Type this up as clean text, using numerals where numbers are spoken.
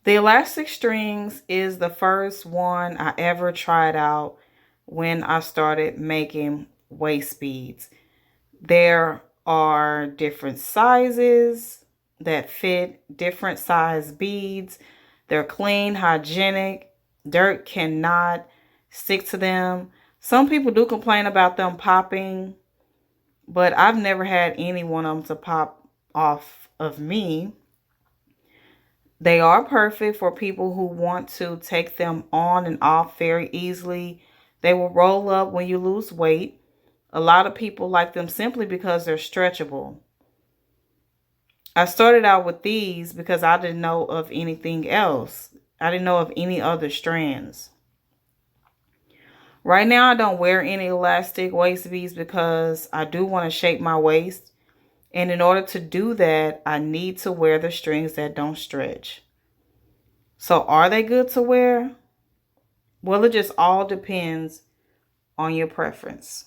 The elastic strings is the first one I ever tried out when I started making waist beads. There are different sizes that fit different size beads. They're clean, hygienic. Dirt cannot stick to them. Some people do complain about them popping, but I've never had any one of them to pop off of me. They are perfect for people who want to take them on and off very easily. They will roll up when you lose weight. A lot of people like them simply because they're stretchable. I started out with these because I didn't know of anything else. I didn't know of any other strands. Right now, I don't wear any elastic waist beads because I do want to shape my waist. And in order to do that, I need to wear the strings that don't stretch. So are they good to wear? Well, it just all depends on your preference.